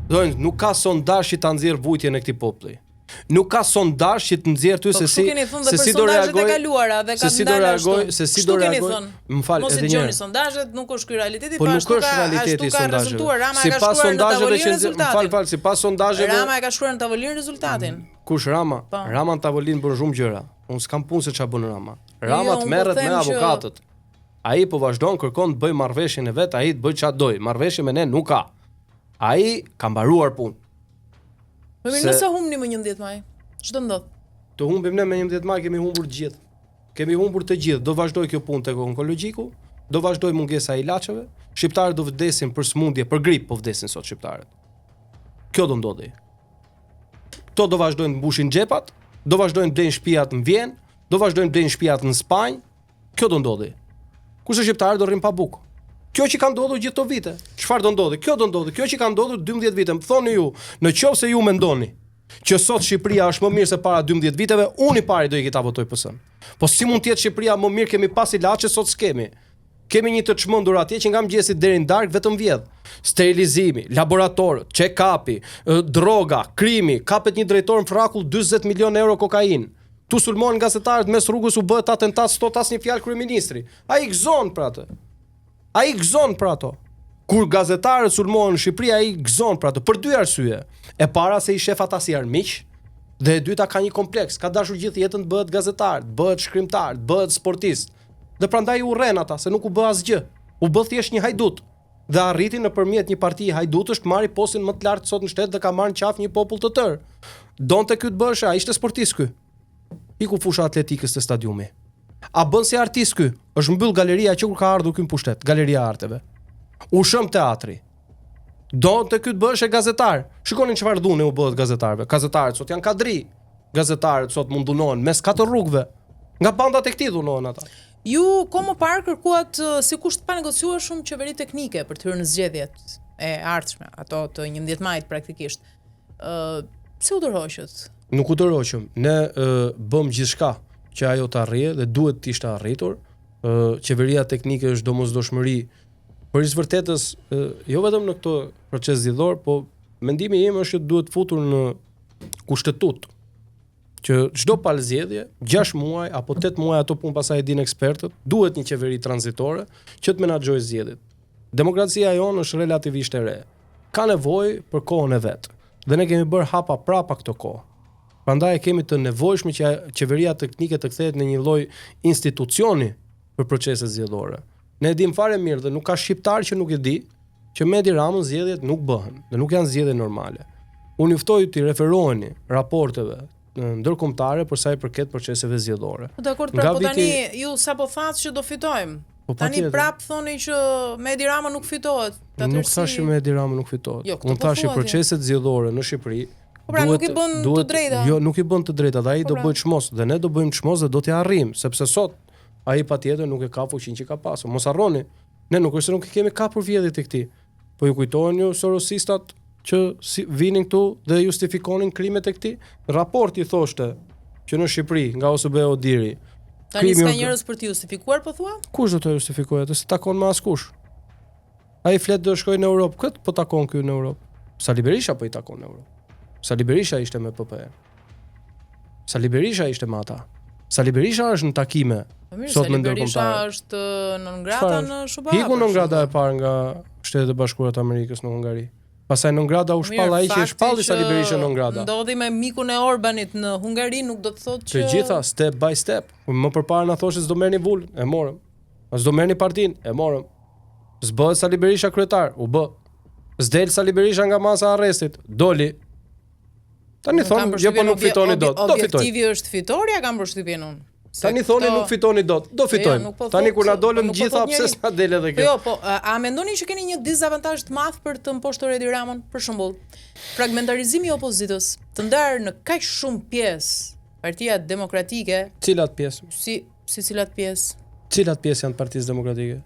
Thonë, nuk ka sondazh që ta nxjerr vujtjen e këtij populli. Nuk ka sondazh që të nxjerr ty se si do reagoj, se si do reagoj, më fal, edhe një herë. Sondazhet nuk është ky realiteti, po nuk është realiteti sondazhet. Rama ka shkruar në tavolinë rezultatin. Fal, sipas sondazheve. Rama e ka shkruar në tavolinë rezultatin. Kush Rama? Rama në tavolinë bën shumë gjëra. Unë s'kam punë se ç'a bën Rama. Rama të merret me avokatët. Ai po vazhdon kërkon të bëj marrëveshjen e vet, ai të bëj ç'a doj. Marrëveshje me ne nuk ka. Ai ka mbaruar punë. Po nëse humni më 11 maj, ç'do ndodh? Të humbim ne me 11 maj, kemi humbur të gjithë. Kemi humbur të gjithë. Do vazhdoj kjo punë tek onkologjiku, do vazhdoj mungesa e ilaçeve, shqiptarët do vdesin për smundje, për grip po vdesin sot shqiptarët. Kjo do ndodhi. To do vazhdojnë të mbushin xhepat, do vazhdojnë të blejnë shtëpiat në Vjenë, do vazhdojnë të blejnë shtëpiat në Spanjë. Kjo do ndodhi. Kurse shqiptarët do rrin pa bukë. Kjo që ka ndodhur gjithë këto vite. Çfarë do ndodhi? Kjo do ndodhi. Kjo që ka ndodhur 12 vite. Më thoni ju, nëse ju mendoni që sot Shqipëria është më mirë se para 12 viteve, unë i pari do i kita votoj PS-n. Po si mund të jetë Shqipëria më mirë, kemi pas ilaçe, sot s'kemi. Kemi një të çmendur atje që nga mëngjesi deri në darkë vetëm vjedh. Sterilizimi, laboratorët, check-upi, droga, krimi, kapet një drejtor në Frakull 40 milion euro kokainë. Tu sulmojnë gazetarët mes rrugës, u bëhet atentat, s'tot asnjë fjalë kryeministri. Ai gëzon për atë. Ai gëzon për ato. Kur gazetarët sulmohen në Shqipëri, ai gëzon për ato për dy arsye. E para se i shef ata si armiq, dhe e dyta ka një kompleks, ka dashur gjithë jetën të bëhet gazetar, të bëhet shkrimtar, të bëhet sportist. Dhe prandaj u rren ata se nuk u bë asgjë. U bë thjesht një hajdut. Dhe arriti nëpërmjet një partie hajdutësh të marrë postin më të lartë sot në shtet dhe ka marrë në qafë një popull të tërë. Donte ky të bësh, ai ishte sportist ky. Iku fusha atletikës të stadiumi. A bën si artist ky? Është mbyll galeria që kur ka ardhur ky në pushtet, Galeria e Arteve. U shëm teatri. Donte ky të bësh e gazetar. Shikoni çfarë dhunë u bëhet gazetarëve. Gazetarët sot janë kadri. Gazetarët sot mund dhunohen mes katër rrugëve. Nga bandat e këtij dhunohen ata. Ju komo parë kërkuat si kusht pa negociuar shumë qeveri teknike për të hyrë në zgjedhjet e ardhshme, ato të 11 majit praktikisht. Si u dorëhoqët? Nuk u dorëhoqëm. Ne bëm gjithçka që ajo të arrijë dhe duhet të ishte arritur. Qeveria teknike është domosdoshmëri për i vërtetës, jo vetëm në këtë proces zgjedhor, po mendimi im është që duhet futur në kushtetut që çdo palë zgjedhje, 6 muaj apo 8 muaj ato punë pasaj e din ekspertët, duhet një qeveri tranzitore që të menaxhojë zgjedhjet. Demokracia jonë është relativisht e re. Ka nevojë për kohën e vet. Dhe ne kemi bërë hapa prapa këtë kohë. Prandaj kemi të nevojshme që qeveria teknike të kthehet në një lloj institucioni për proceset zgjedhore. Ne e dim fare mirë dhe nuk ka shqiptar që nuk e di që me Edi Ramën zgjedhjet nuk bëhen dhe nuk janë zgjedhje normale. Unë juftoj të referoheni raporteve ndërkombëtare për sa i përket proceseve zgjedhore. Dakor, pra po tani ju sapo thatë që do fitojmë. Tani prap thoni që me Edi Rama nuk fitohet. Nuk thash që me Edi Rama nuk fitohet. Unë thash që proceset zgjedhore në Shqipëri pra nuk i bën të drejta. Jo, nuk i bën të drejta, dhe ai do bëj çmos dhe ne do bëjmë çmos dhe do t'ia arrijmë, sepse sot ai patjetër nuk e ka fuqinë që ka pasur. Mos harroni, ne nuk është se nuk i kemi kapur vjedhjet e këtij. Po ju kujtohen ju sorosistat që vinin këtu dhe justifikonin krimet e këtij? Raporti thoshte që në Shqipëri nga OSB Odiri. Tani s'ka njerëz për të justifikuar, po thua? Kush do të justifikojë atë? Se takon me askush. Ai flet do shkojë në Europë, kët po takon këy në Europë. Sali Berisha po i takon në Europë. Sali Berisha ishte me PPE. Sali Berisha ishte me ata. Sali Berisha është në takime. Sot me ndërkombëtar. Berisha është nën grada në Shubara. Hiku nën grada e parë nga Shtetet e Bashkuara të Amerikës në Hungari. Pastaj nën grada u shpall ai që e shpalli Sali Berisha nën grada. Ndodhi me mikun e Orbanit në Hungari, nuk do të thotë që të gjitha step by step. Më përpara na thoshte s'do merrni vulën, e morëm. S'do merrni partinë, e morëm. S'bëhet Sali Berisha kryetar, u bë. S'del Sali Berisha nga masa e arrestit, doli. Tani thonë, jo po nuk fitoni dot. Do fitoj. Objektivi është fitorja, kam përshtypjen unë. Tani thoni nuk fitoni dot. Do fitojmë. Tani kur na dolën gjitha pse s'na del edhe kjo. Jo, po a mendoni që keni një dizavantazh të madh për të mposhtur Edi Ramën, për shembull? Fragmentarizimi i opozitës, të ndarë në kaq shumë pjesë Partia Demokratike. Cilat pjesë? Si cilat pjesë? Cilat pjesë janë Partisë Demokratike?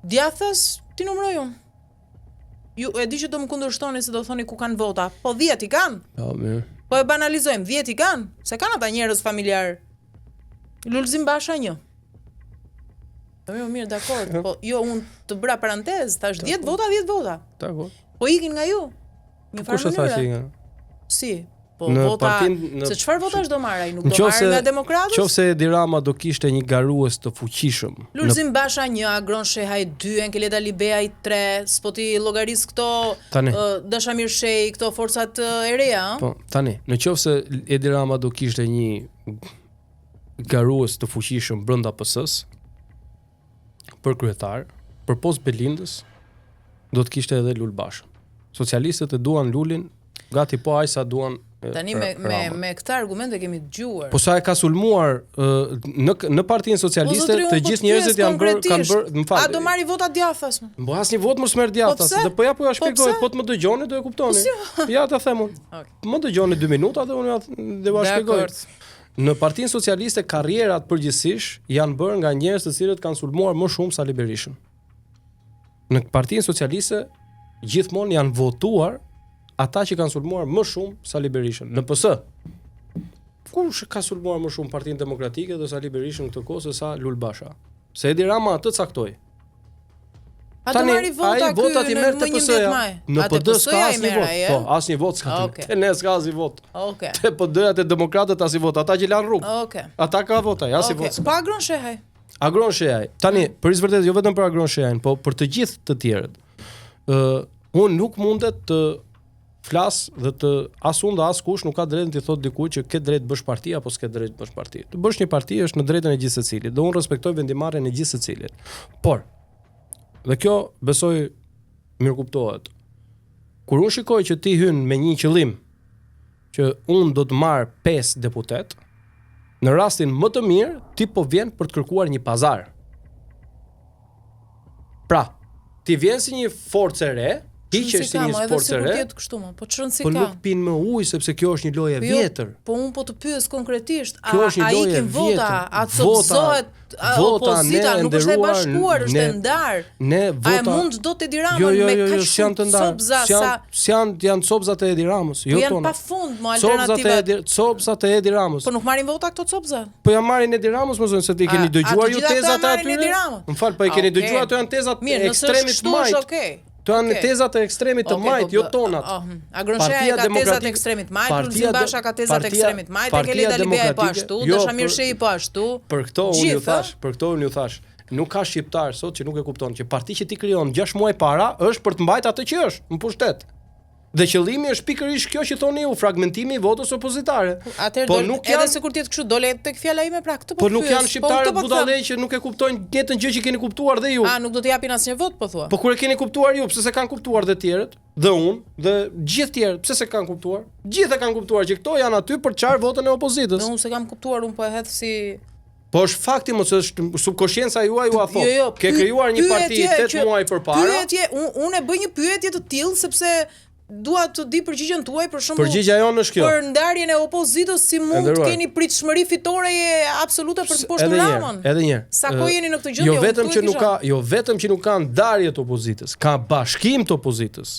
Djathtas ti numëroj unë. Ju e di që do më kundërshtoni se do thoni ku kanë vota. Po 10 i kanë. Jo, mirë. Po e banalizojmë, 10 i kanë. Se kanë ata njerëz familjar. Lulzim Basha 1. Po mirë, dakord. Po jo, unë të bëra parantezë, thash 10 vota, 10 vota. Dakor. Po ikin nga ju. Një Kush e tha që nga? Si? Po Në vota, partin- se çfarë votash do marr ai? Nuk do marr nga demokratët? Qofse Edi Rama do kishte një garues të fuqishëm. Lulzim Basha 1, Agron Shehaj 2, Enkeleda Libeaj 3, s'po ti llogaris këto Tani. Dashamir Shej, këto forcat e reja, ëh? Po, tani, në qoftë se Edi Rama do kishte një garues të fuqishëm brenda PS-s për kryetar, për post Belindës, do të kishte edhe Lul Bashën. Socialistët e duan Lulin, gati po aq sa duan Tani me këtë argument e kemi dëgjuar. Po sa e ka sulmuar në Partinë Socialiste, të gjithë njerëzit kanë bërë, më fal. A do marri vota djathtas? Po asnjë vot mos merr djathtas, dhe po ja shpjegoj, po të më dëgjoni do e kuptoni. Ja ta them unë. Më dëgjoni 2 minuta dhe unë do ja shpjegoj. Në Partinë Socialiste karrierat përgjithsisht janë bërë nga njerëz të cilët kanë sulmuar më shumë Sali Berishën. Në Partinë Socialiste gjithmonë janë votuar ata që kanë sulmuar më shumë Sali Berishën. Në PS, kush ka sulmuar më shumë Partinë Demokratike dhe Sali Berishën këtë kohë se sa Lul Basha? Se Edi Rama atë caktoi. A do marri vota votat i merr te PS-ja. Në PD s'ka asnjë vot. Po, asnjë vot s'ka. Te ne s'ka asnjë vot. Okej. Te PD-ja te demokratët asnjë vot, ata që lan rrugë. Okej. Ata ka vota, asnjë vot. Pa Agron Shehaj. Agron Shehaj. Tani, për vërtet jo vetëm për Agron Shehajin, po për të gjithë të tjerët. Unë nuk mundet të flas dhe të as unë dhe as kush nuk ka drejtën të thotë dikujt që ke drejt bësh parti apo s'ke drejt bësh parti. Të bësh një parti është në drejtën e gjithë secilit. Dhe unë respektoj vendimarrjen e gjithë secilit. Por dhe kjo besoj mirë kuptohet. Kur unë shikoj që ti hyn me një qëllim që unë do të marr 5 deputet, në rastin më të mirë ti po vjen për të kërkuar një pazar. Pra, ti vjen si një forcë e re, hiqesh si një forcë e re. Po çon si po ka. nuk pin më ujë sepse kjo është një lojë e vjetër. Po unë po të pyes konkretisht, Kjo është një lojë e ikin vota, vjetër. a copzohet opozita, nuk është e bashkuar, është e ndar. Ne vota. A e mund do të Edi Ramën me kaq shumë copza sa janë copzat e Edi Ramës, jo janë tona. pafund, mo alternativa. Copzat e Edi Ramës. Po nuk marrin vota këto copza? Po ja marrin Edi Ramës, më thonë se ti keni dëgjuar ju tezat e atyre. M'fal, po i keni dëgjuar ato janë tezat e ekstremit majt. To janë tezat e ekstremit të majt, jo tonat. Agron Shehaj ka tezat e ekstremit majt, Lulzim Basha ka tezat e ekstremit majt, Enkeleda Libeaj po ashtu, Dashamir Shej po ashtu. Për këto unë ju thash, nuk ka shqiptar sot që nuk e kupton që parti që ti krijon 6 muaj para është për të mbajtur atë që është në pushtet. Dhe qëllimi është pikërisht kjo që thoni ju, fragmentimi i votës opozitare. Po nuk janë, edhe se kur ti të kështu dole tek fjala ime pra këtë po. Po nuk janë shqiptarë budallë që nuk e kuptojnë njëjtën gjë që keni kuptuar dhe ju. A nuk do të japin asnjë vot po thua? Po kur e keni kuptuar ju, pse se kanë kuptuar dhe tjerët, dhe unë, dhe gjithë tjerët, pse se kanë kuptuar? Gjithë e kanë kuptuar që këto janë aty për të çar votën e opozitës. Unë se kam kuptuar, unë po e hedh si Po është fakti mos është subkonscienca juaj ju a thot. Ke krijuar një parti 8 muaj përpara. Pyetje, unë e bëj një pyetje të tillë sepse dua të di përgjigjen tuaj për shembull. Përgjigjja jonë është kjo. Për ndarjen e opozitës si mund të keni pritshmëri fitore absolute për të poshtur Ramën. Edhe një herë. Sa kohë jeni në këtë gjendje? Jo vetëm që nuk ka ndarje të opozitës, ka bashkim të opozitës.